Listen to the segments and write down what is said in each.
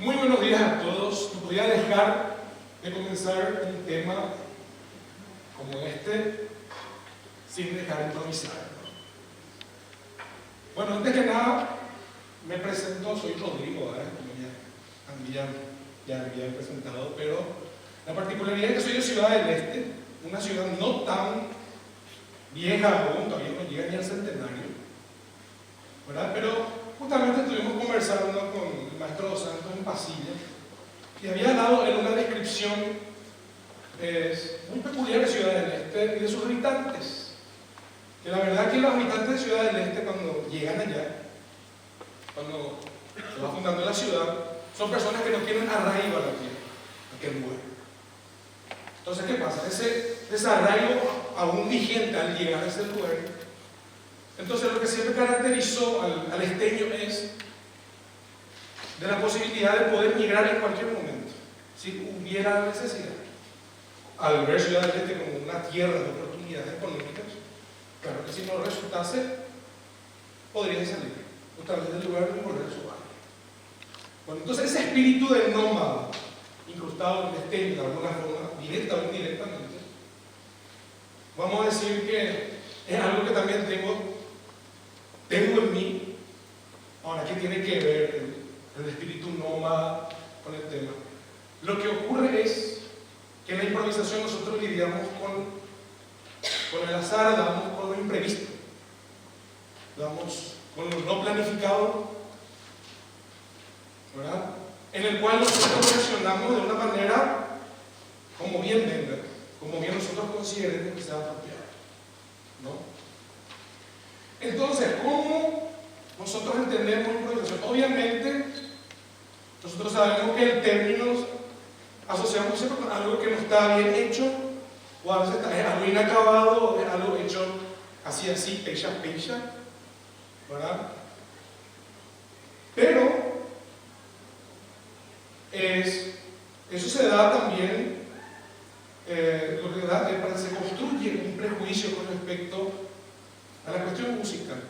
Muy buenos días a todos. No podía dejar de comenzar un tema como este sin dejar de improvisar. Bueno, antes que nada, me presento, soy Rodrigo, como ya había presentado, pero la particularidad es que soy de Ciudad del Este, una ciudad no tan vieja aún, todavía no llega ni al centenario, ¿verdad? Pero justamente estuvimos conversando con el maestro Dos Santos en pasillo y había dado él una descripción muy peculiar de Ciudad del Este y de sus habitantes. Que la verdad que los habitantes de Ciudad del Este, cuando llegan allá, cuando se va fundando la ciudad, son personas que no tienen arraigo a la tierra, a aquel lugar. Entonces, ¿qué pasa? Ese desarraigo aún vigente al llegar a ese lugar. Entonces, lo que siempre caracterizó al esteño es de la posibilidad de poder migrar en cualquier momento, si hubiera necesidad. Al ver Ciudad del Este como una tierra de oportunidades económicas, claro que si no resultase, podrían salir otra vez del lugar y volver a su barrio. Bueno, entonces ese espíritu de nómada, incrustado en el esteño de alguna forma, directa o indirectamente, vamos a decir que es algo que también tengo en mí. Ahora, ¿qué tiene que ver el espíritu nómada con el tema? Lo que ocurre es que en la improvisación nosotros lidiamos con el azar, damos con lo imprevisto, damos con lo no planificado, ¿verdad? En el cual nosotros reaccionamos de una manera como bien venga, como bien nosotros consideremos que sea apropiado, ¿no? Entonces, ¿cómo nosotros entendemos improvisación? Obviamente, nosotros sabemos que el término asociamos siempre con algo que no está bien hecho, o a veces es algo inacabado, o es algo hecho así, pecha, ¿verdad? Pero eso se da también, lo que da es para que se construye un prejuicio con respecto a la cuestión musical.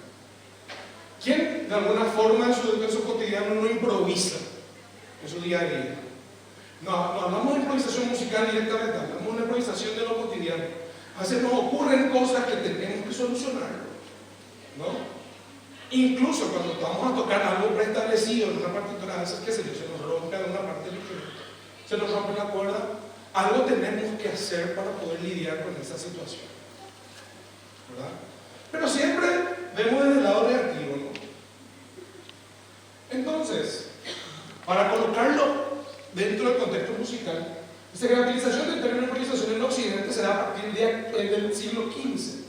¿Quién de alguna forma en su cotidiano no improvisa en su día a día? No hablamos de improvisación musical directamente, hablamos de una improvisación de lo cotidiano. A veces nos ocurren cosas que tenemos que solucionar, ¿no? Incluso cuando vamos a tocar algo preestablecido en una partitura, a veces, qué sé yo, se nos rompe alguna parte del instrumento, se nos rompe la cuerda, algo tenemos que hacer para poder lidiar con esa situación, ¿verdad? Pero siempre vemos desde el lado negativo, ¿no? Entonces, para colocarlo dentro del contexto musical, la utilización del término improvisación en Occidente se da a partir del siglo XV.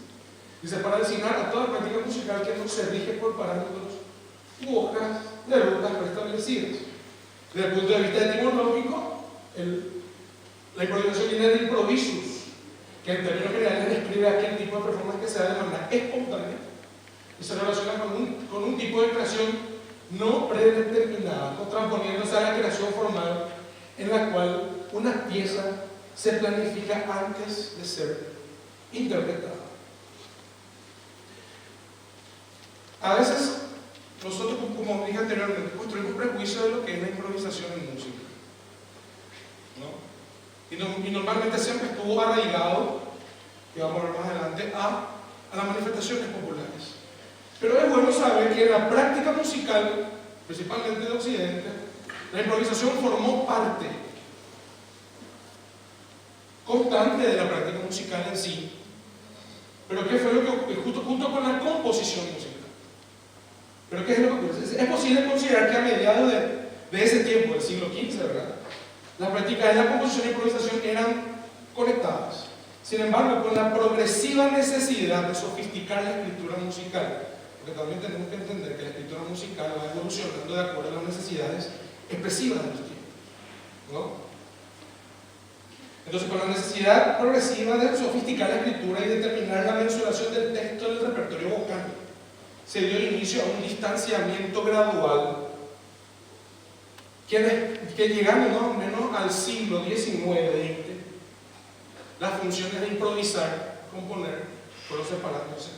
Dice, para designar a toda práctica musical que no se rige por parámetros u hojas de rutas preestablecidas. Desde el punto de vista etimológico, la improvisación viene del improvisus, que en términos generales describe aquel tipo de performance que se da de manera espontánea y se relaciona con un tipo de creación no predeterminada, contraponiéndose a la creación formal en la cual una pieza se planifica antes de ser interpretada. A veces nosotros, como dije anteriormente, construimos prejuicios de lo que es la improvisación en música, ¿no? Y normalmente siempre estuvo arraigado, que vamos a ver más adelante, a las manifestaciones populares. Pero es bueno saber que en la práctica musical, principalmente de Occidente, la improvisación formó parte constante de la práctica musical en sí. Pero ¿qué fue lo que junto con la composición musical? Pero ¿qué es lo que ocurre? Es posible considerar que a mediados de ese tiempo, del siglo XV, ¿verdad?, las prácticas de la composición e improvisación eran conectadas. Sin embargo, con la progresiva necesidad de sofisticar la escritura musical, porque también tenemos que entender que la escritura musical va evolucionando de acuerdo a las necesidades expresivas de los tiempos, ¿no? Entonces, con la necesidad progresiva de sofisticar la escritura y determinar la mensuración del texto en el repertorio vocal, se dio inicio a un distanciamiento gradual que llegando más o menos al siglo XIX-XX, las funciones de improvisar, componer, fueron separándose.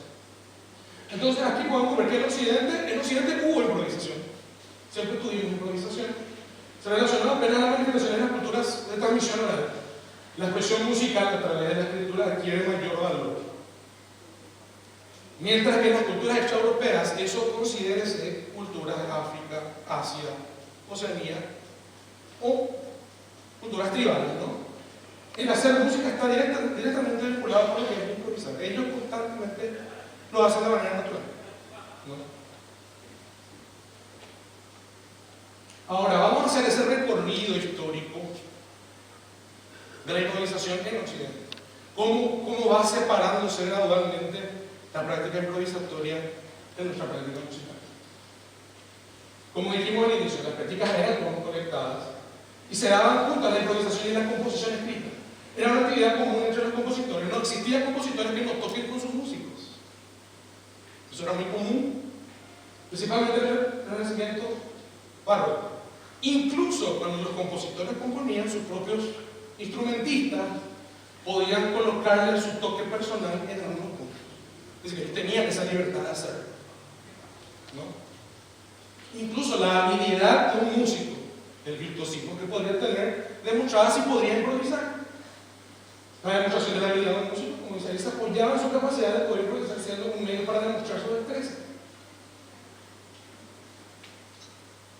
Entonces aquí podemos ver que en Occidente hubo improvisación, siempre tuvimos improvisación. se relacionó apenas a las manifestaciones de las culturas de transmisión oral. La expresión musical a través de la escritura adquiere mayor valor. Mientras que en las culturas extraeuropeas, eso considérese culturas de África, Asia, Oceanía o culturas tribales, ¿no? El hacer música está directamente vinculado con lo que es improvisar. Ellos constantemente lo hacen de manera natural, ¿no? Ahora, vamos a hacer ese recorrido histórico de la improvisación en Occidente. ¿Cómo va separándose gradualmente la práctica improvisatoria de nuestra práctica musical? Como dijimos al inicio, las prácticas eran como conectadas y se daban juntas la improvisación y la composición escrita. Era una actividad común entre los compositores. No existían compositores que no toquen con sus músicos. Eso era muy común, principalmente en el Renacimiento barroco. Incluso cuando los compositores componían, sus propios instrumentistas podían colocarle su toque personal en algunos puntos. Es decir, ellos tenían esa libertad de hacerlo, ¿no? Incluso la habilidad de un músico, el virtuosismo que podría tener, demostraba si podría improvisar. La demostración de la habilidad de un músico, como dice ahí, se apoyaba en su capacidad de poder improvisar, siendo un medio para demostrar su destreza.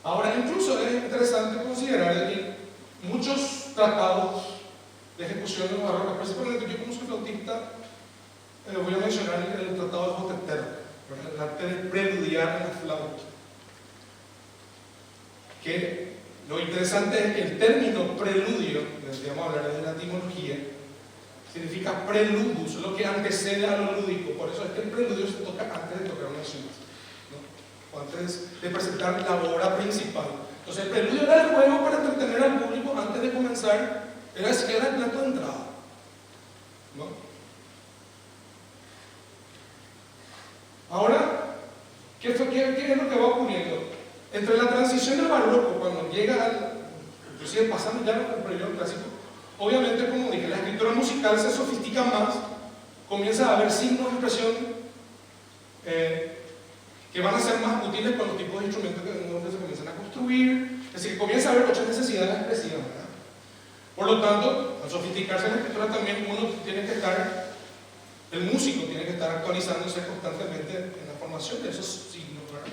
Ahora, incluso es interesante considerar que muchos tratados de ejecución de los barrocos, principalmente yo como soy flautista, voy a mencionar el tratado de Hofstetter, el arte de preludiar en la flauta. Que lo interesante es que el término preludio, vamos a hablar de la etimología, significa preludus, lo que antecede a lo lúdico. Por eso es que el preludio se toca antes de tocar una sonata, ¿no? O antes de presentar la obra principal. Entonces el preludio era el juego para entretener al público antes de comenzar, era el plato de entrada, ¿no? Ahora, ¿qué es lo que va ocurriendo? Entre la transición del barroco, cuando llega inclusive pasando ya al periodo clásico, obviamente, como dije, la escritura musical se sofistica más, comienza a haber signos de expresión que van a ser más útiles con los tipos de instrumentos que se comienzan a construir, es decir, comienza a haber muchas necesidades expresivas, ¿verdad? Por lo tanto, al sofisticarse la escritura también uno tiene que estar, el músico tiene que estar actualizándose constantemente en la formación de esos signos, ¿verdad?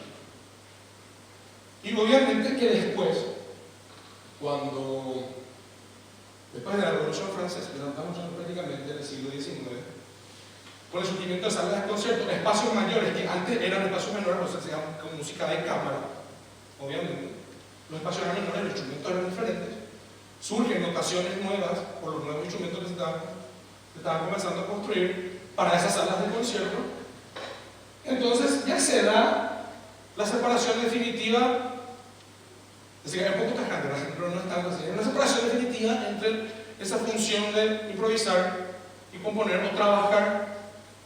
Y obviamente que después de la Revolución Francesa, que estamos hablando prácticamente del siglo XIX, con el surgimiento de salas de conciertos, espacios mayores, que antes eran espacios menores, o sea, se llaman con música de cámara, obviamente, los espacios eran menores, los instrumentos eran diferentes, surgen notaciones nuevas por los nuevos instrumentos que se estaban comenzando a construir para esas salas de concierto. Entonces ya se da la separación definitiva. Es decir, es un poco tajante, pero no es tanto así. Es una separación definitiva entre esa función de improvisar y componer o trabajar,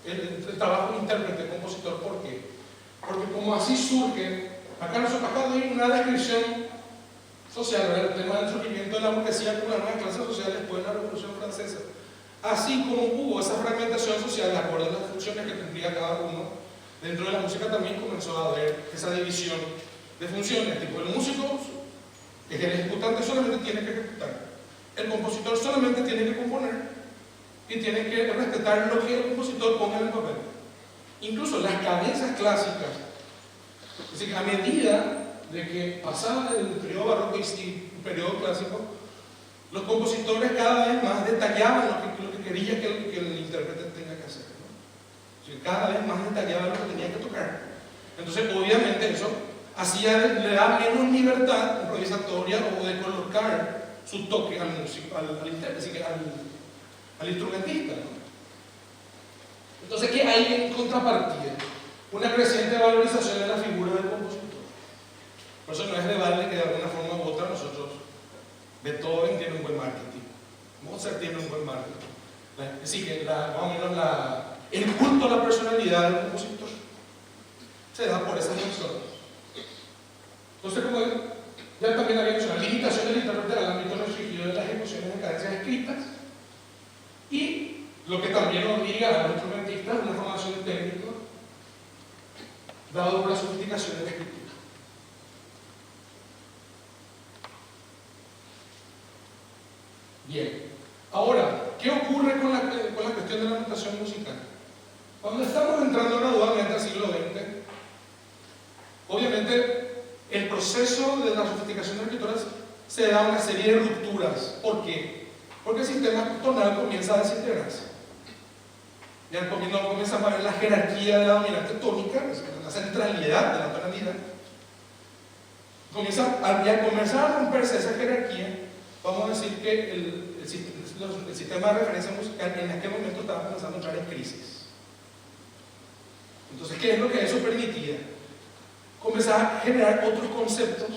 el trabajo de intérprete, compositor. ¿Por qué? Porque como así surge, acá hay una descripción social, el tema del surgimiento de la burguesía con las nuevas clases sociales después de la Revolución Francesa. Así como hubo esa fragmentación social de acuerdo a las funciones que tendría cada uno, dentro de la música también comenzó a haber esa división de funciones, tipo el músico, es que el ejecutante solamente tiene que ejecutar, el compositor solamente tiene que componer y tiene que respetar lo que el compositor ponga en el papel. Incluso las cadencias clásicas, es decir, a medida de que pasaba el periodo barroco y el periodo clásico, los compositores cada vez más detallaban lo que quería que el intérprete tenga que hacer, ¿no? O sea, cada vez más detallaban lo que tenía que tocar. Entonces, obviamente, eso le da menos libertad improvisatoria o de colocar su toque al músico, al intérprete, al instrumentista, ¿no? Entonces, ¿qué hay en contrapartida? Una creciente valorización de la figura del compositor. Por eso no es de balde que de alguna forma u otra nosotros, Beethoven tiene un buen marketing, Mozart tiene un buen marketing. Es decir, que más o menos el culto a la personalidad del compositor se da por esas razones. Entonces, como ya también había dicho, la limitación del intérprete al ámbito restringido de las ejecuciones de cadencias escritas y lo que también obliga a los instrumentistas a una formación técnica dado por la sofisticación de la escritura. Bien. Ahora, ¿qué ocurre con la cuestión de la notación musical? Cuando estamos entrando gradualmente al siglo XX, obviamente el proceso de la sofisticación de las escrituras se da una serie de rupturas. ¿Por qué? Porque el sistema tonal comienza a desintegrarse. Ya no comienza a ver la jerarquía de la dominante tónica, la centralidad de la tonalidad. Al comenzar a romperse esa jerarquía, vamos a decir que el sistema de referencia musical en aquel momento estaba comenzando a entrar en crisis. Entonces, ¿qué es lo que eso permitía? Comenzar a generar otros conceptos,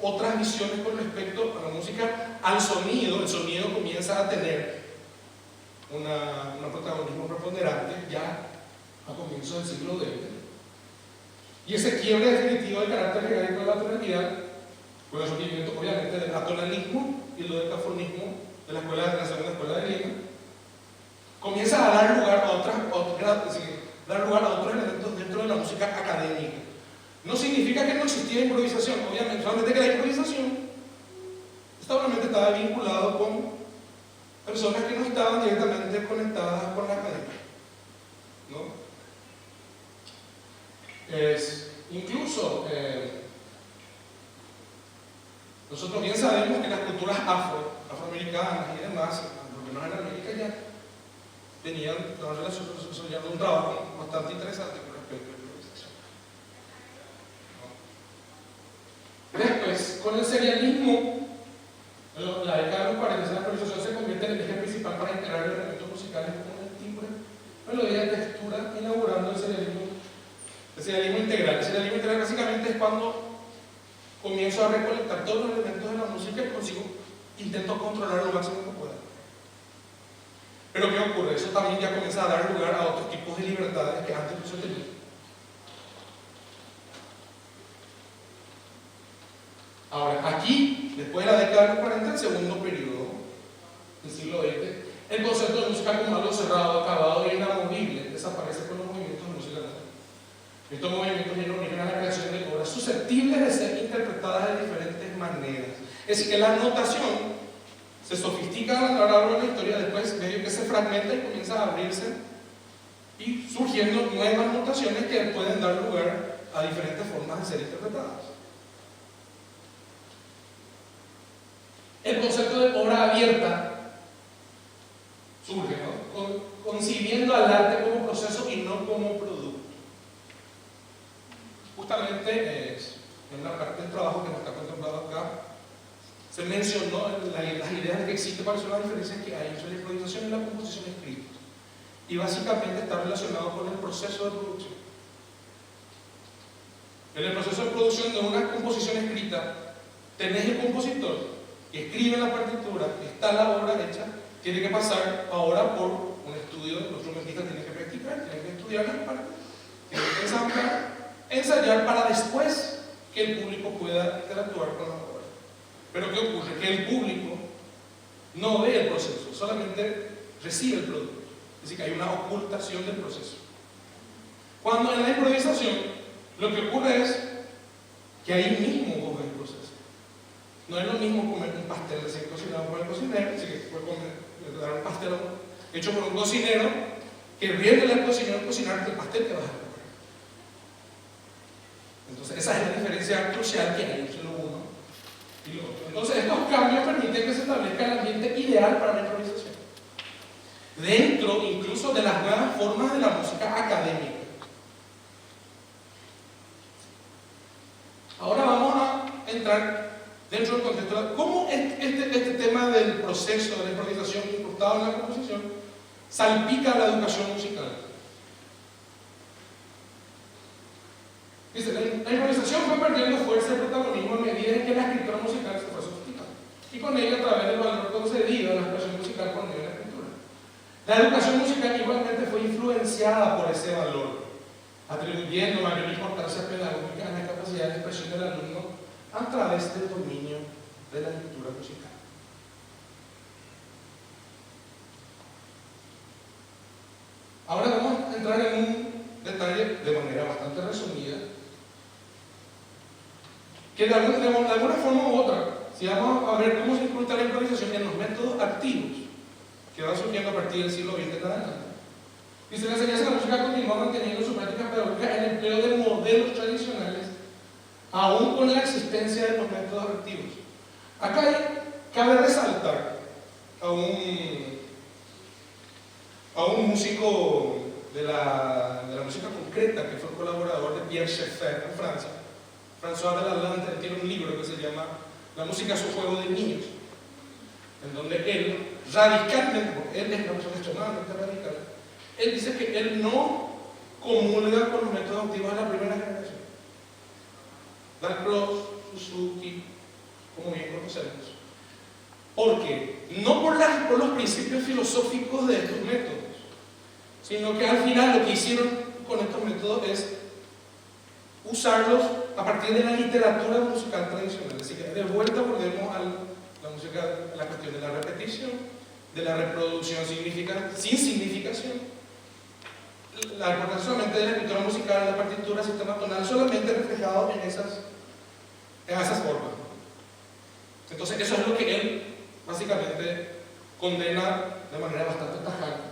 otras visiones con respecto a la música, al sonido. El sonido comienza a tener un protagonismo preponderante ya a comienzos del siglo XX. Y ese quiebre definitivo del carácter orgánico de la tonalidad, con el surgimiento obviamente del atonalismo y lo del cafonismo de la segunda escuela de Lima, comienza a dar lugar a otros elementos dentro de la música académica. No significa que no existía improvisación, obviamente, solamente que la improvisación obviamente estaba vinculado con personas que no estaban directamente conectadas con la academia, ¿no? Nosotros bien sabemos que las culturas afroamericanas y demás, por lo menos en América, ya tenían desarrollando un trabajo bastante interesante con respecto a la improvisación. Después, con el serialismo, en la década de los 40, la improvisación se convierte en el eje principal para integrar elementos musicales como el timbre, melodía, textura, inaugurando el serialismo integral. El serialismo integral básicamente es cuando comienzo a recolectar todos los elementos de la música y intento controlar lo máximo que pueda. Pero ¿qué ocurre? Eso también ya comienza a dar lugar a otros tipos de libertades que antes no se tenían. Ahora, aquí, después de la década de los 40, el segundo periodo del siglo XX, el concepto de música como algo cerrado, acabado e inamovible desaparece con los movimientos de música nueva. Estos movimientos dieron origen a la creación de obras susceptibles de ser interpretadas de diferentes maneras. Es decir, que la notación se sofistica a lo largo de la historia, después medio que se fragmenta y comienza a abrirse y surgiendo nuevas notaciones que pueden dar lugar a diferentes formas de ser interpretadas. El concepto de obra abierta surge, ¿no? Concibiendo al arte como proceso y no como producto. Justamente en una parte del trabajo que nos está contemplado acá, se mencionó las ideas de que existe cuáles son las diferencias que hay entre la improvisación y la composición escrita. Y básicamente está relacionado con el proceso de producción. En el proceso de producción de una composición escrita, tenés el compositor que escribe la partitura, está la obra hecha, tiene que pasar ahora por un estudio, los instrumentistas tienen que practicar, tienen que estudiar las partes, tienen que ensayar para después que el público pueda interactuar con la obra. Pero ¿qué ocurre? Que el público no ve el proceso, solamente recibe el producto. Es decir, que hay una ocultación del proceso. Cuando en la improvisación lo que ocurre es que ahí mismo vos ves el proceso. No es lo mismo comer un pastel recién cocinado por el cocinero, así que puede dar un pastel hecho por un cocinero que viene al cocinero a cocinarte el pastel que vas a comer. Entonces, esa es la diferencia crucial que hay entre lo uno y lo otro. Entonces, estos cambios permiten que se establezca el ambiente ideal para la improvisación, dentro incluso de las nuevas formas de la música académica. Ahora vamos a entrar dentro del contexto de cómo este tema del proceso de la improvisación incrustado en la composición salpica la educación musical. Dice, la improvisación fue perdiendo fuerza y protagonismo a medida en que la escritura musical se fue sofisticando, y con ella a través del valor concedido a la expresión musical por medio de la escritura. La educación musical igualmente fue influenciada por ese valor, atribuyendo mayor importancia pedagógica a la capacidad de expresión del alumno a través del dominio de la lectura musical. Ahora vamos a entrar en un detalle de manera bastante resumida, que de alguna forma u otra si vamos a ver cómo se incrusta la improvisación en los métodos activos que van surgiendo a partir del siglo XX en adelante. Dice, la enseñanza de la música continúa manteniendo su práctica pedagógica en el empleo de modelos tradicionales, aún con la existencia de los métodos activos. Acá cabe resaltar a un músico de la música concreta, que fue colaborador de Pierre Schaeffer en Francia, François de Lalande. Tiene un libro que se llama La música es un juego de niños, en donde él radicalmente, porque él es una persona extremadamente radical, él dice que él no comulga con los métodos activos de la primera generación. Dalcroze, Suzuki, como bien conocemos. ¿Por qué? No por los principios filosóficos de estos métodos, sino que al final lo que hicieron con estos métodos es usarlos a partir de la literatura musical tradicional. Así que de vuelta volvemos a la música, a la cuestión de la repetición, de la reproducción sin significación, la importancia solamente de la escritura musical, la partitura, el sistema tonal, solamente reflejado en esas formas. Entonces eso es lo que él básicamente condena de manera bastante tajante.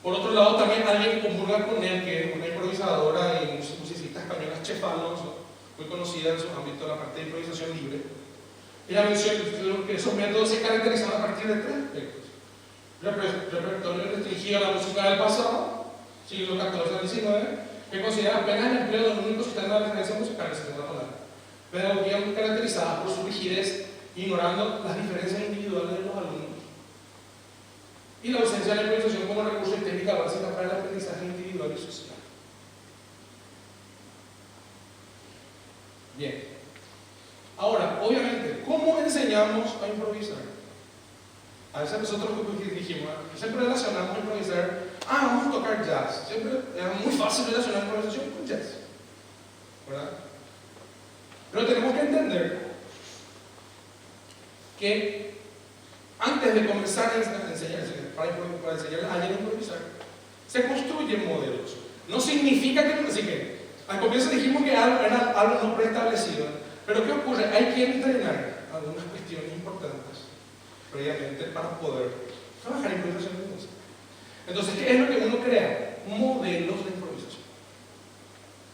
Por otro lado, también alguien que comulga con él, que es una improvisadora y musicista española, Chef Alonso, muy conocida en su ámbito, la parte de improvisación libre. Ella menciona que esos métodos se caracterizan a partir de tres aspectos: repertorio restringido a la música del pasado, siglo XIV al XIX, que considera apenas el empleo de un único sistema de referencia musical, el sistema tonal. Pedagogía muy caracterizada por su rigidez, ignorando las diferencias individuales de los alumnos, y la ausencia de la improvisación como recurso y técnica básica para el aprendizaje individual y social. Bien. Ahora, obviamente, ¿cómo enseñamos a improvisar? A veces nosotros dijimos, siempre relacionamos improvisar, vamos a tocar jazz. Siempre es muy fácil relacionar improvisación con jazz, ¿verdad? Pero tenemos que entender que antes de comenzar a enseñarse, para enseñar a alguien a improvisar, se construyen modelos. No significa que, así que al comienzo dijimos que era algo no preestablecido, pero ¿qué ocurre? Hay que entrenar algunas cuestiones importantes previamente para poder trabajar improvisación de música. Entonces, ¿qué es lo que uno crea? Modelos de improvisación.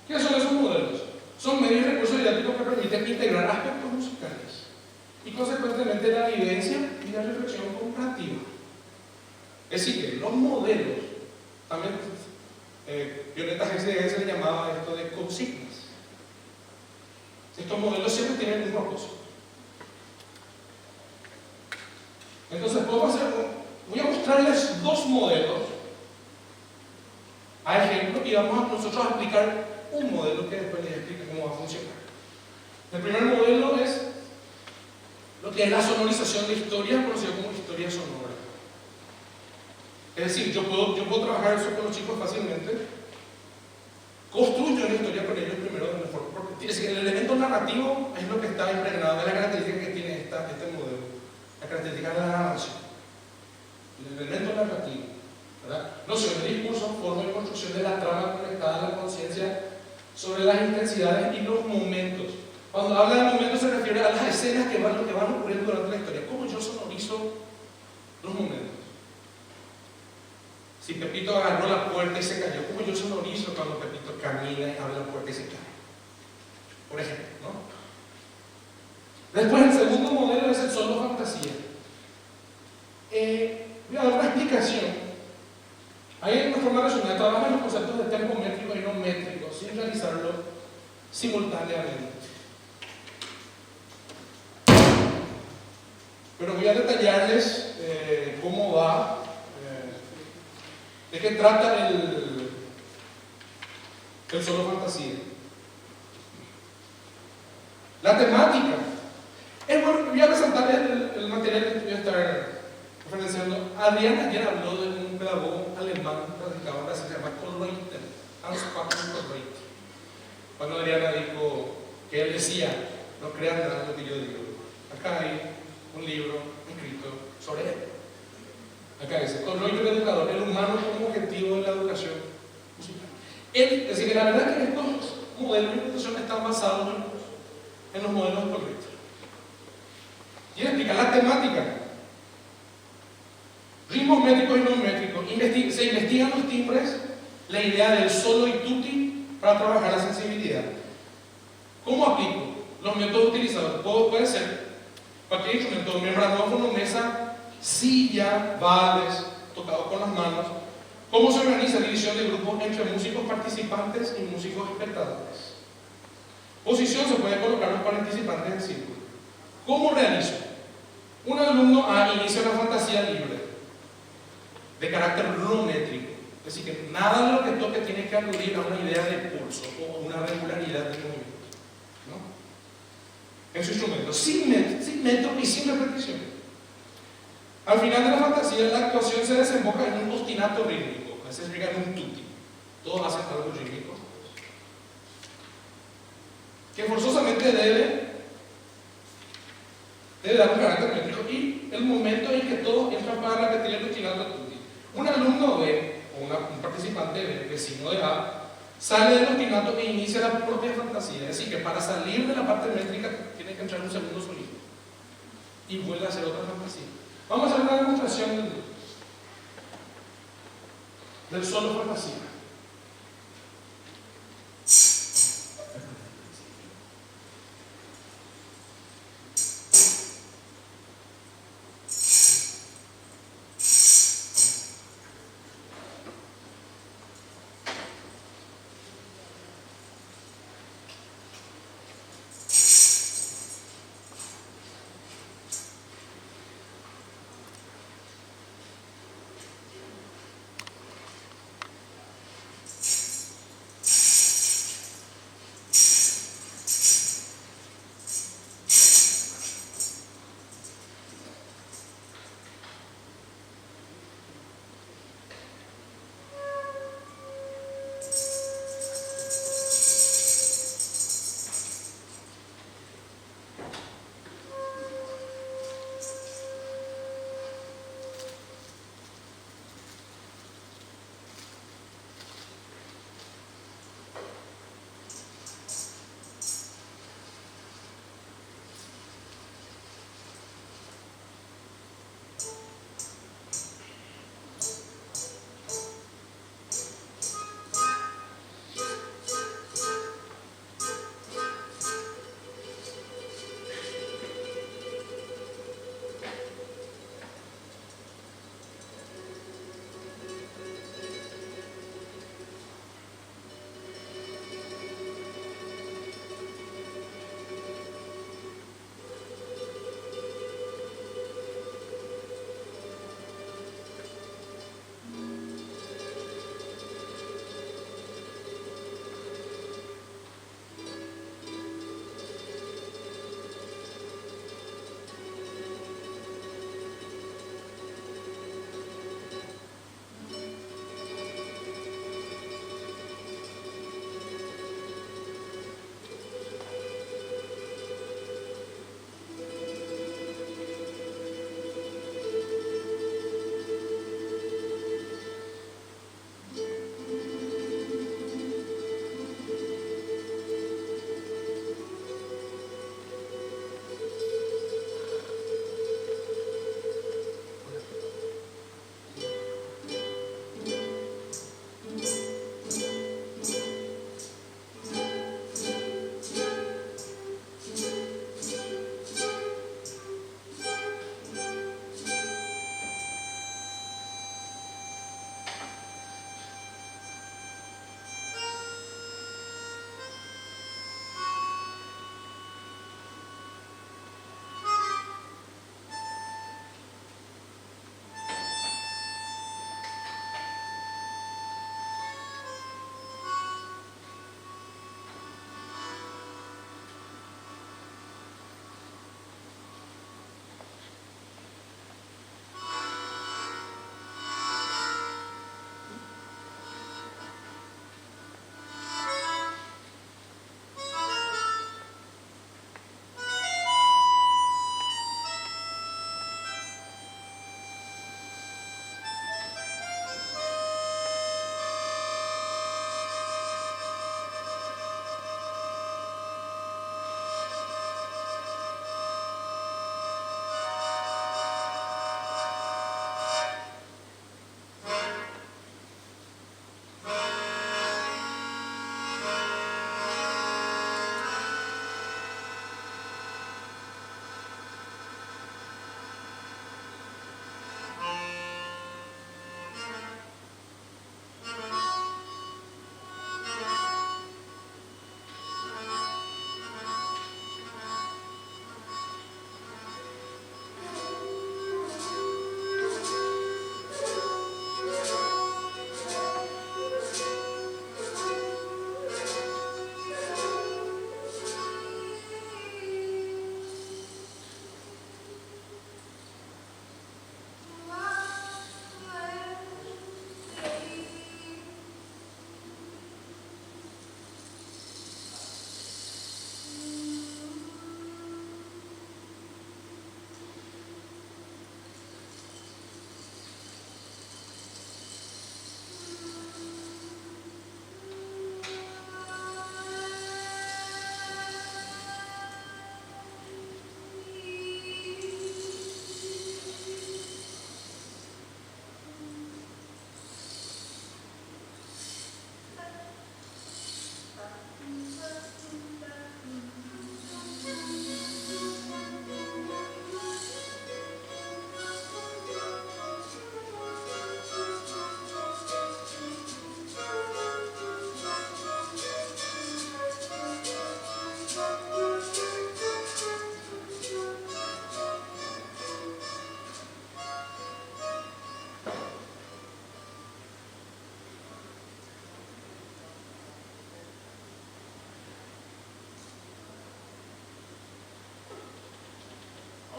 ¿Qué son esos modelos? Son medios y recursos didácticos que permiten integrar aspectos musicales y consecuentemente la vivencia y la reflexión comparativa. Es decir, que los modelos, también Violeta Gesell se le llamaba esto de consignas. Estos modelos siempre tienen un propósito. Entonces voy a mostrarles dos modelos a ejemplo, y vamos nosotros a explicar un modelo que después les explica cómo va a funcionar. El primer modelo es lo que es la sonorización de historia, conocido como historia sonora. Es decir, yo puedo trabajar eso con los chicos fácilmente. Construyo una historia con ellos primero de una forma, porque el elemento narrativo es lo que está impregnado, es la característica que tiene este modelo, la característica de la narración, el elemento narrativo, ¿verdad? Noción de discurso, forma y construcción de la trama conectada a la conciencia sobre las intensidades y los momentos. Cuando habla de momentos se refiere a las escenas que van ocurriendo durante la historia, cómo yo sonorizo los momentos. Si Pepito agarró la puerta y se cayó, ¿cómo yo sonorizo cuando Pepito camina y abre la puerta y se cae? Por ejemplo, ¿no? Después, el segundo modelo es el solo fantasía. Voy a dar una explicación. Hay una forma racional, trabaja en los conceptos de tempo métrico y no métrico, sin realizarlo simultáneamente. Pero voy a detallarles cómo va. ¿De qué trata el solo fantasía? La temática. Voy a resaltar el material que voy a estar referenciando. Adrián ayer habló de un pedagogo alemán radicado en Brasil, se llama Kollreuter, Hans-Joachim Kollreuter. Cuando Adriana dijo que él decía, no crean nada de lo que yo digo. Acá hay un libro escrito sobre él. Acá dice, Kollreuter educador, el humano como objetivo de la educación musical. Es decir, que la verdad es que estos modelos de educación están basados en los modelos de Kollreuter. Quiere explicar la temática. Ritmos métricos y no métricos. Se investigan los timbres, la idea del solo y tutti para trabajar la sensibilidad. ¿Cómo aplico? Los métodos utilizados. Puede ser cualquier instrumento, membranófono, mesa, silla, vales, tocado con las manos. ¿Cómo se organiza la división de grupos entre músicos participantes y músicos espectadores? Posición: se puede colocar los participantes en círculo. ¿Cómo realizo? Un alumno inicia una fantasía libre, de carácter no métrico. Es decir, que nada de lo que toque tiene que aludir a una idea de pulso o una regularidad de movimiento, ¿no? En su instrumento, sin metro y sin repetición. Al final de la fantasía, la actuación se desemboca en un ostinato rítmico, a veces llega en un tutti. Todos hacen algo rítmico, que forzosamente debe dar un carácter métrico, y el momento en que todos entran para repetir el ostinato tutti. Un alumno B, o un participante B, vecino de A, sale del ostinato e inicia la propia fantasía. Es decir, que para salir de la parte métrica tiene que entrar un segundo sonido y vuelve a hacer otra fantasía. Vamos a hacer una demostración del solo fantasía.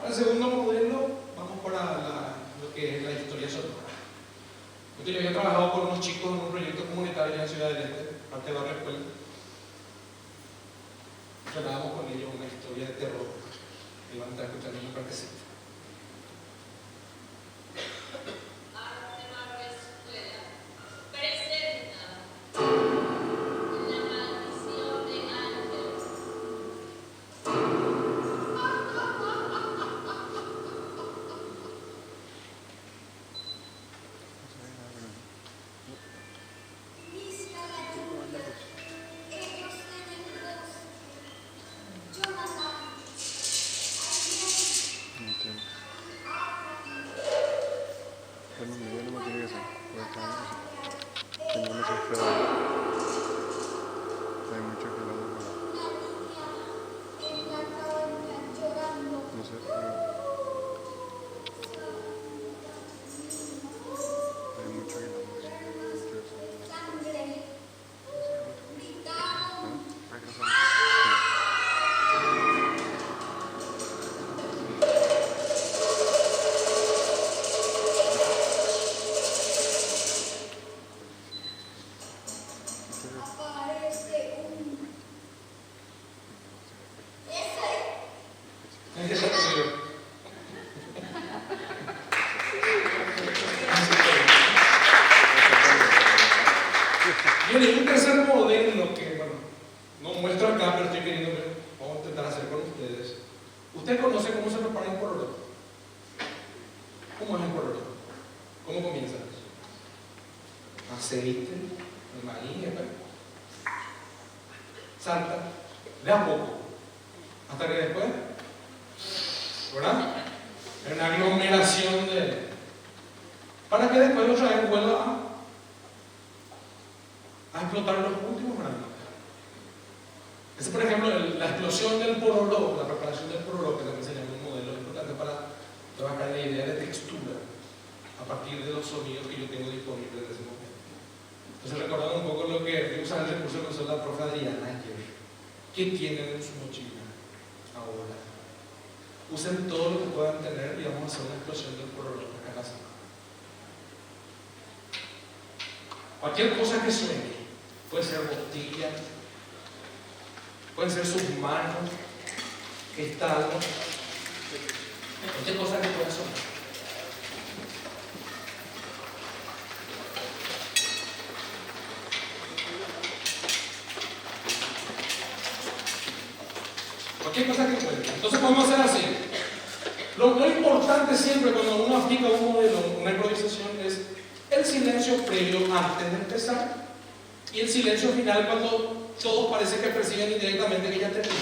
Para el segundo modelo, vamos para lo que es la historia sonora. Yo había trabajado con unos chicos en un proyecto comunitario en la Ciudad del Este, parte de Barrio Escuela. Hablábamos con ellos una historia de terror. Y van a estar escuchando un partecito. Bien, un tercer modelo que, bueno, no muestro acá, pero estoy queriendo ver, vamos a intentar hacer con ustedes. ¿Usted conoce cómo se prepara un pororó? ¿Cómo es el pororó? ¿Cómo comienza? Aceite, el maíz, salta, de a poco, hasta que después, ¿verdad? Es una aglomeración de... para que después otra vez vuelva a explotar los últimos granos. Ese, por ejemplo, la explosión del pororó, la preparación del pororó, que también se llama un modelo importante para trabajar la idea de textura a partir de los sonidos que yo tengo disponibles en ese momento. Entonces, recordando un poco lo que usan el recurso que usó la profe Adriana ayer. ¿Qué tienen en su mochila ahora? Usen todo lo que puedan tener y vamos a hacer una explosión del pororó acá en la sala. Cualquier cosa que suene. Puede ser botella, pueden ser sus manos, estado, cualquier cosa que pueda sonar. Cualquier cosa que pueda. Entonces podemos hacer así. Lo importante siempre cuando uno aplica un modelo, una improvisación, es el silencio previo antes de empezar. Y el silencio final cuando todos parece que perciben indirectamente que ya terminó.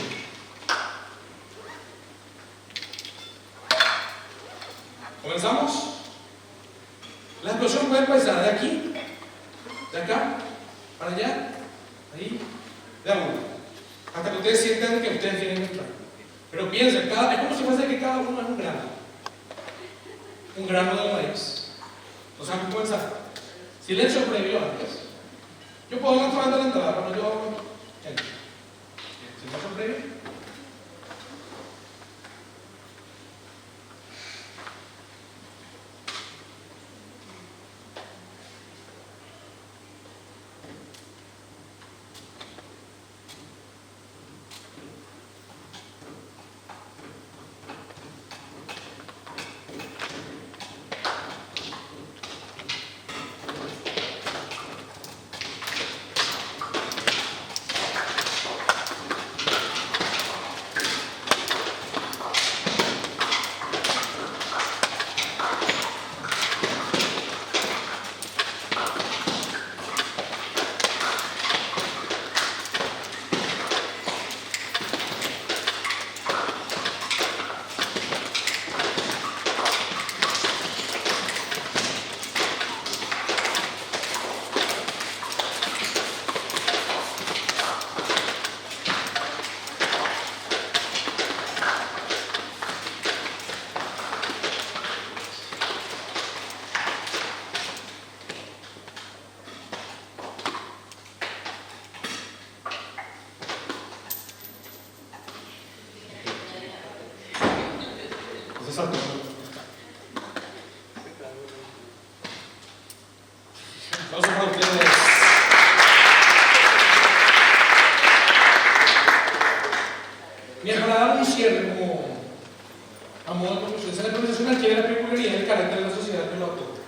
¿Comenzamos? La explosión puede empezar de aquí, de acá, para allá, ahí, de a uno. Hasta que ustedes sientan que ustedes tienen que entrar. Pero piensen, es como si fuese que cada uno es un grano. Un grano de maíz. Entonces, vamos a comenzar. Silencio previo antes. Yo puedo entrar de la entrada, pero yo entro. Silencio previo. Ese saltó. Aplausos para ustedes. Bien, para dar un cierre como a modo de conclusión, la improvisación adquiere la peculiaridad y el carácter de la sociedad que lo adopta.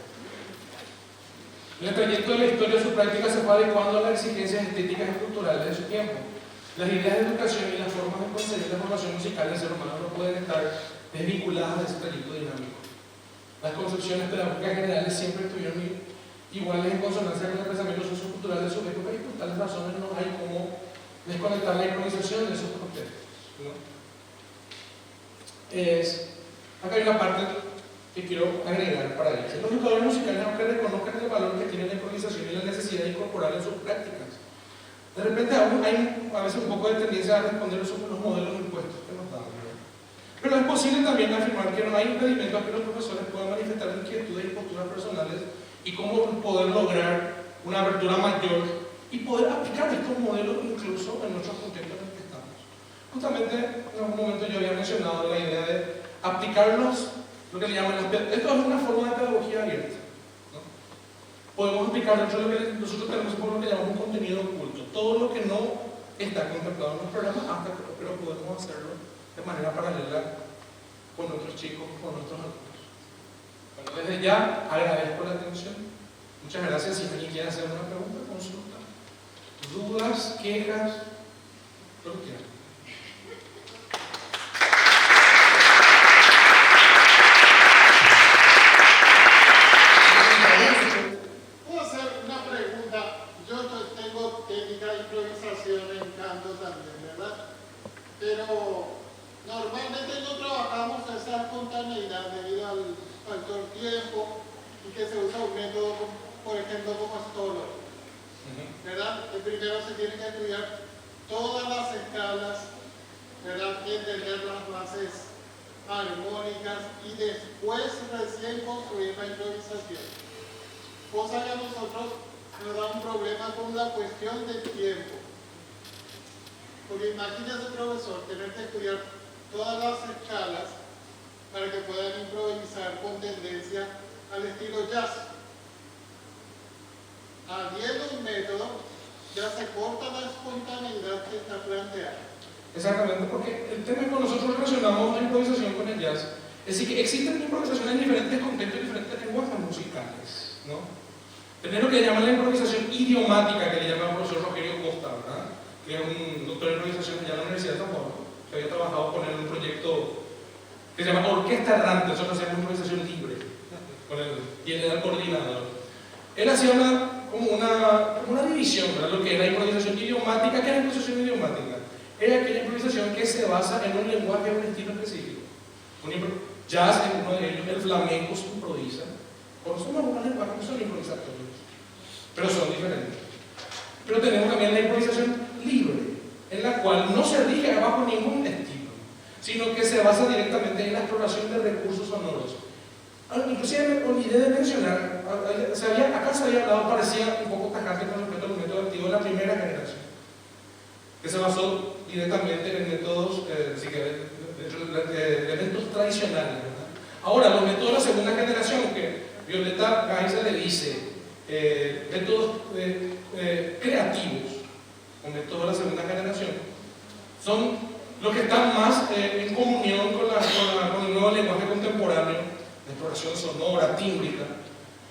En el trayecto de la historia, su práctica se fue adecuando a las exigencias estéticas y culturales de su tiempo. Las ideas de educación y las formas de concebir la formación musical del ser humano no pueden estar desvinculadas de ese trayecto dinámico. Las concepciones pedagógicas generales siempre estuvieron iguales en consonancia con el pensamiento sociocultural de su época y por tales razones no hay cómo desconectar la improvisación de esos contextos, ¿no? Acá hay una parte que quiero agregar para ellos. Los educadores musicales, aunque reconozcan el valor que tiene la improvisación y la necesidad de incorporarla en sus prácticas, de repente aún hay a veces un poco de tendencia a responder sobre los modelos impuestos que nos dan, ¿no? Pero es posible también afirmar que no hay impedimento a que los profesores puedan manifestar inquietudes y posturas personales y cómo poder lograr una apertura mayor y poder aplicar estos modelos incluso en nuestros contextos en los que estamos. Justamente en algún momento yo había mencionado la idea de aplicarlos, lo que le llaman esto es una forma de pedagogía abierta, ¿no? Podemos aplicar dentro de lo que nosotros tenemos por lo que llamamos un contenido oculto, todo lo que no está contemplado en los programas, pero podemos hacerlo de manera paralela con nuestros chicos, con nuestros alumnos. Bueno, desde ya agradezco la atención. Muchas gracias. Si alguien quiere hacer una pregunta, consulta, dudas, quejas, lo que quieran. Puedo hacer una pregunta. Yo tengo técnica de improvisación en canto también, ¿verdad? Pero normalmente no trabajamos esa espontaneidad debido al factor tiempo y que se usa un método, por ejemplo, como Stoller, ¿verdad? Que primero se tienen que estudiar todas las escalas, ¿verdad? Y entender las bases armónicas y después recién construir la improvisación. Cosa que a nosotros nos da un problema con la cuestión del tiempo. Porque imagínese, profesor, tener que estudiar todas las escalas para que puedan improvisar con tendencia al estilo jazz. Habiendo un método, ya se corta la espontaneidad que está planteada. Exactamente, porque el tema que nosotros relacionamos la improvisación con el jazz es decir, que existen improvisaciones en diferentes contextos, en diferentes lenguajes musicales, ¿no? Tener lo que llaman la improvisación idiomática, que le llama el profesor Rogerio Costa, ¿verdad? Que es un doctor en improvisación allá en la Universidad de San Juan, que había trabajado con él en un proyecto que se llama Orquesta Errante. Nosotros hacíamos improvisación libre con él, y él era el coordinador. Él hacía como una división, ¿verdad? Lo que era improvisación idiomática. ¿Qué es improvisación idiomática? Es aquella improvisación que se basa en un lenguaje o un estilo específico. Jazz es uno de ellos, el flamenco se improvisa. Conocemos algunos lenguajes que son improvisatorios, pero son diferentes. Pero tenemos también la improvisación libre, en la cual no se rige bajo ningún estilo, sino que se basa directamente en la exploración de recursos sonoros. Inclusive me olvidé de mencionar, acá se había hablado, parecía un poco tajante con respecto al método activo de la primera generación, que se basó directamente en métodos, elementos tradicionales, ¿verdad? Ahora, los métodos de la segunda generación, que Violeta Gaiza le dice métodos creativos, o métodos de la segunda generación, son los que están más en comunión con el nuevo lenguaje contemporáneo, de exploración sonora, tímbrica.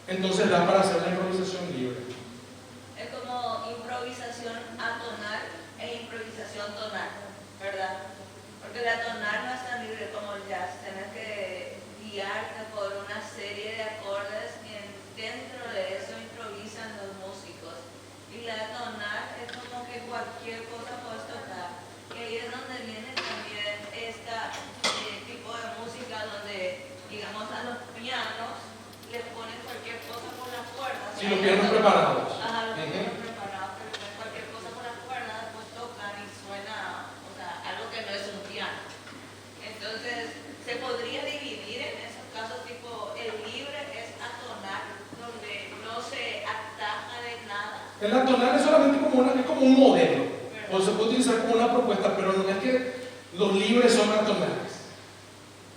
Entonces da para hacer la improvisación libre. Es como improvisación atonal e improvisación tonal, ¿verdad? Porque la tonal no es tan libre como el jazz, tienes que guiarte por una serie de acordes y dentro de eso improvisan los músicos. Y la tonal es como que cualquier cosa puedes tocar. Y ahí es donde viene también este tipo de música donde, digamos, a los pianos les ponen cualquier cosa por las cuerdas. Sí, los pianos preparados. Ajá, los pianos preparados, pero ponen cualquier cosa por las cuerdas, después tocan y suena, o sea, algo que no es un piano. Entonces, se podría dividir en esos casos, tipo, el libre es atonal, donde no se ataja de nada. El atonal es solamente como un modelo, o se puede utilizar como una propuesta, pero no es que los libres son atonales.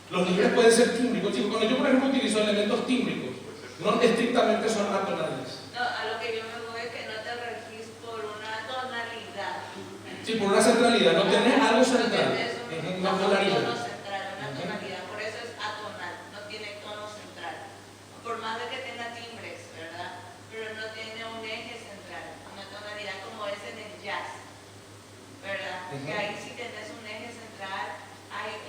Los libres pueden ser tímbricos. Sí, cuando yo, por ejemplo, utilizo elementos tímbricos, no estrictamente son atonales. No, a lo que yo me voy es que no te regís por una tonalidad. Sí, por una centralidad, no tenés algo No central. tenés un Una tono polaridad. central, una tonalidad. Por eso es atonal, no tiene tono central. Por más de que tenga timbres, ¿verdad? Pero no tiene un eje central, una tonalidad como es en el jazz, ¿verdad? Que ahí sí tenés un eje central, hay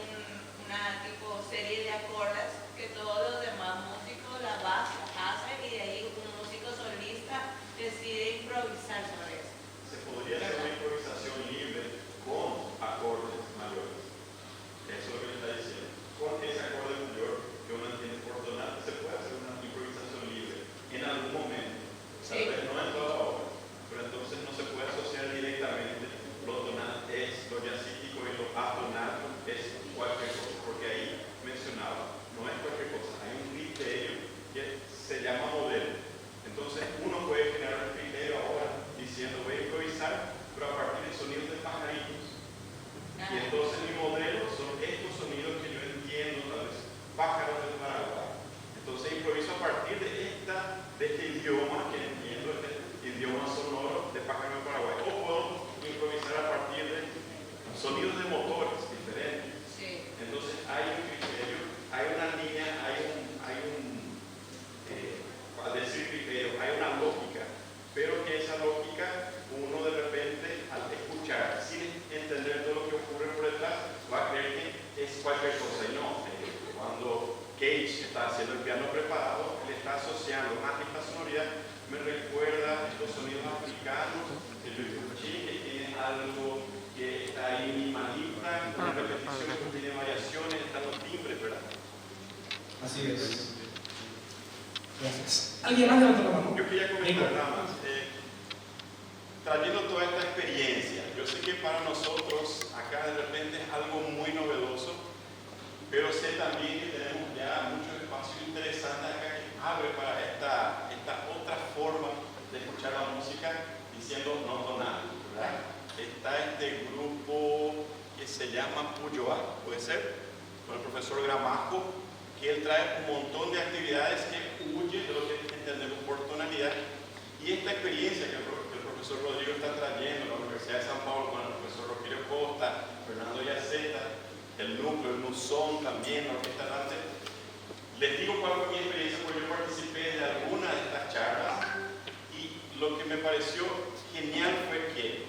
una tipo serie de acordes que todos los demás músicos la hacen y de ahí un músico solista decide improvisar sobre eso. Se podría hacer una improvisación libre con acordes mayores. Eso es lo que le está diciendo. Con ese acorde mayor que uno entiende por tonal, se puede hacer una improvisación libre en algún momento. Tal vez no en toda la obra, pero entonces no se puede asociar directamente lo tonal es lo jazzístico y lo atonal es cualquier cosa, porque ahí mencionaba, no es cualquier cosa, hay un criterio que se llama modelo. Entonces uno puede generar un criterio ahora diciendo voy a improvisar, pero a partir de sonidos de pajaritos. Y entonces mi modelo son estos sonidos que yo entiendo, tal vez pájaros del Paraguay. Entonces improviso a partir de este idioma que entiendo, este idioma sonoro de pájaros del Paraguay. O puedo improvisar a partir de sonidos de motores diferentes. Sí. Entonces hay un criterio, hay una línea, al decir criterio, hay una lógica, pero que esa lógica uno de repente al escuchar, sin entender todo lo que ocurre por detrás, va a creer que es cualquier cosa y no. Cuando Cage está haciendo el piano preparado, le está asociando esta sonoridad, me recuerda estos sonidos africanos, el yucuchí, que tiene algo que está ahí minimalista, una repetición que tiene variaciones, están los timbres, ¿verdad? Así es. Gracias. ¿Alguien más levantó la mano? Yo quería comentar nada más. Trayendo toda esta experiencia, yo sé que para nosotros acá de repente es algo muy novedoso, pero sé también que tenemos ya muchos espacios interesantes acá que abre para esta otra forma de escuchar la música diciendo no tonal, ¿verdad? Está este grupo que se llama Puyoá, puede ser, con el profesor Gramajo, que él trae un montón de actividades que huyen de lo que entendemos por tonalidad. Y esta experiencia que el profesor Rodrigo está trayendo a la Universidad de San Paulo con el profesor Rogelio Costa, Fernando Yaceta, el núcleo, el Nuzón también, la orquesta Dante. Les digo cuál fue mi experiencia, porque yo participé de alguna de estas charlas y lo que me pareció genial fue que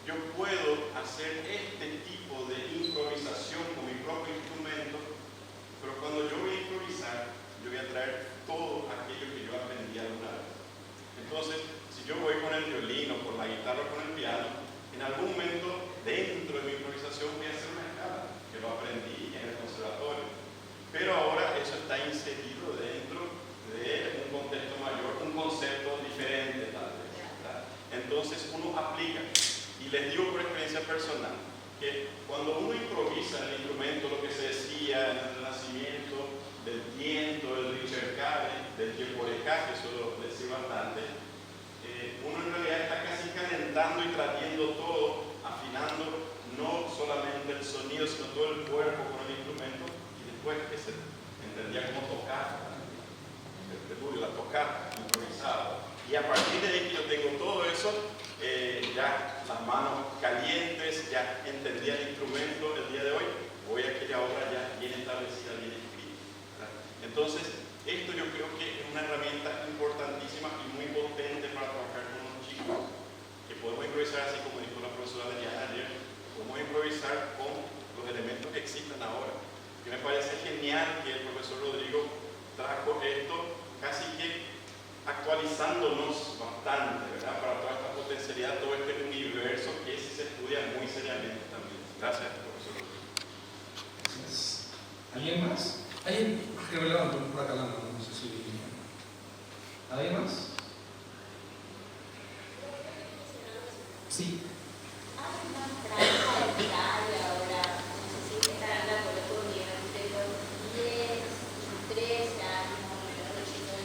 yo puedo hacer este tipo de improvisación con mi propio instrumento, pero cuando yo voy a improvisar, yo voy a traer todo aquello que yo aprendí alguna vez. Entonces, si yo voy con el violín o con la guitarra o con el piano, en algún momento dentro de mi improvisación voy a hacer una escala, que lo aprendí en el conservatorio. Pero ahora eso está inserido dentro de un contexto mayor, un concepto diferente tal vez, ¿verdad? Entonces uno aplica. Y les digo por experiencia personal, que cuando uno improvisa en el instrumento, lo que se decía en el Renacimiento, del tiento, del ricercare, del yeporecá, que eso lo decía bastante, uno en realidad está casi calentando y trayendo todo, afinando no solamente el sonido, sino todo el cuerpo con el instrumento, y después que se entendía cómo tocar, el preludio, la tocata, improvisado. Y a partir de ahí que yo tengo todo eso, ya las manos calientes, ya entendí el instrumento el día de hoy, voy a aquella obra ya bien establecida, bien escrita, ¿verdad? Entonces, esto yo creo que es una herramienta importantísima y muy potente para trabajar con los chicos, que podemos improvisar así como dijo la profesora Adriana ayer, podemos improvisar con los elementos que existen ahora. Que me parece genial que el profesor Rodrigo trajo esto casi que actualizándonos bastante, ¿verdad? Para toda esta potencialidad, todo este universo que se estudia muy seriamente también. Gracias, profesor. Gracias. ¿Alguien más? ¿Alguien que me levantó por acá la mano? No sé si... ¿Alguien más? Sí. Hay una franja etaria ahora, no sé si estarán de acuerdo conmigo, entre los 10 y 13 años, más o menos, los chicos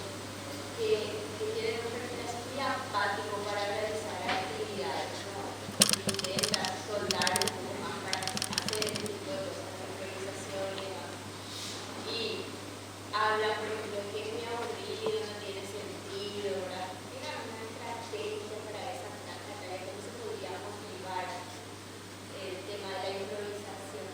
que tienen un perfil así muy apático para realizar actividades, ¿no? Intentan soldar un poco más para hacer este tipo de cosas, de improvisación y demás. habla, por ejemplo, que es muy aburrido, no tiene sentido, ¿verdad? Era una estrategia para esa tarea, cómo se podría motivar el tema de la improvisación.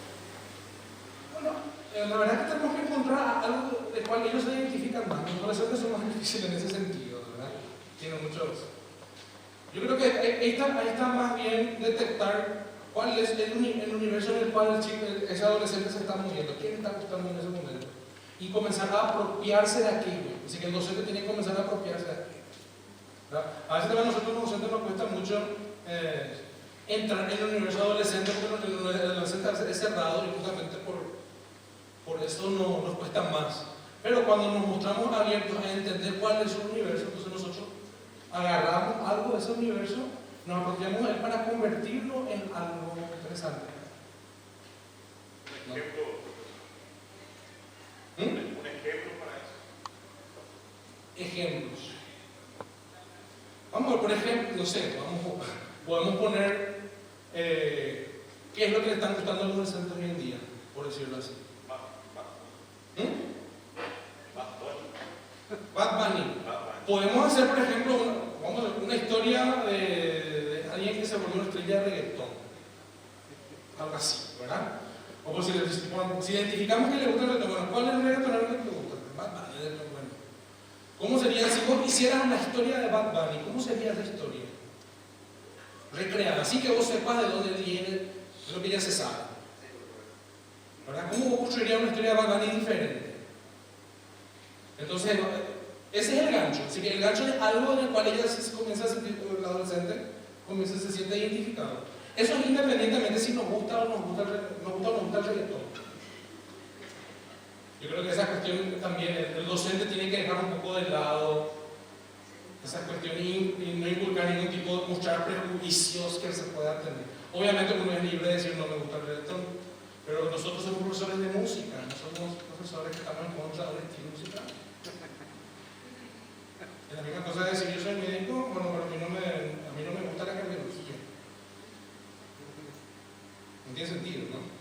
Bueno, la verdad es que tenemos que encontrar algo de cual ellos se identifican más. Los adolescentes son más difíciles en ese sentido, ¿verdad? Tienen muchos. Yo creo que ahí está más bien detectar cuál es el universo en el cual ese adolescente se está moviendo, qué le está gustando en ese momento, y comenzar a apropiarse de aquello. Así que el docente tiene que comenzar a apropiarse de aquello, ¿verdad? A veces también a nosotros los docentes nos cuesta mucho entrar en el universo adolescente, porque el adolescente es cerrado y justamente por eso nos cuesta más. Pero cuando nos mostramos abiertos a entender cuál es su universo, entonces nosotros agarramos algo de ese universo, nos apropiamos de él para convertirlo en algo interesante. Un ejemplo, un ejemplo para eso. Ejemplos. Vamos a ver, por ejemplo, no sé, podemos poner qué es lo que le están gustando a los adolescentes hoy en día, por decirlo así. Bad Bunny. Podemos hacer, por ejemplo, una historia de alguien que se volvió una estrella de reggaetón. Algo así, ¿verdad? O pues si identificamos que le gusta el reggaetón, bueno, ¿cuál es el reggaetonero que te gusta? Bad Bunny, bueno. ¿Cómo sería si vos hicieras una historia de Bad Bunny? ¿Cómo sería esa historia? Recreada, así que vos sepas de dónde viene, de lo que ya se sabe. ¿Verdad? ¿Cómo vos construirías una historia de Bad Bunny diferente? Entonces, ese es el gancho. Así que el gancho es algo en el cual ella se comienza a sentir, el adolescente se siente identificado. Eso es independientemente si nos gusta o nos gusta el reggaetón. Yo creo que esa cuestión también, el docente tiene que dejar un poco de lado esa cuestión y no inculcar ningún tipo de mostrar prejuicios que se puedan tener. Obviamente uno es libre de decir no me gusta el reggaetón, pero nosotros somos profesores de música, no somos profesores que estamos en contra del estilo musical. Es la misma cosa de decir yo soy médico, bueno, pero a mí no me gusta la cardiología. No tiene sentido, ¿no?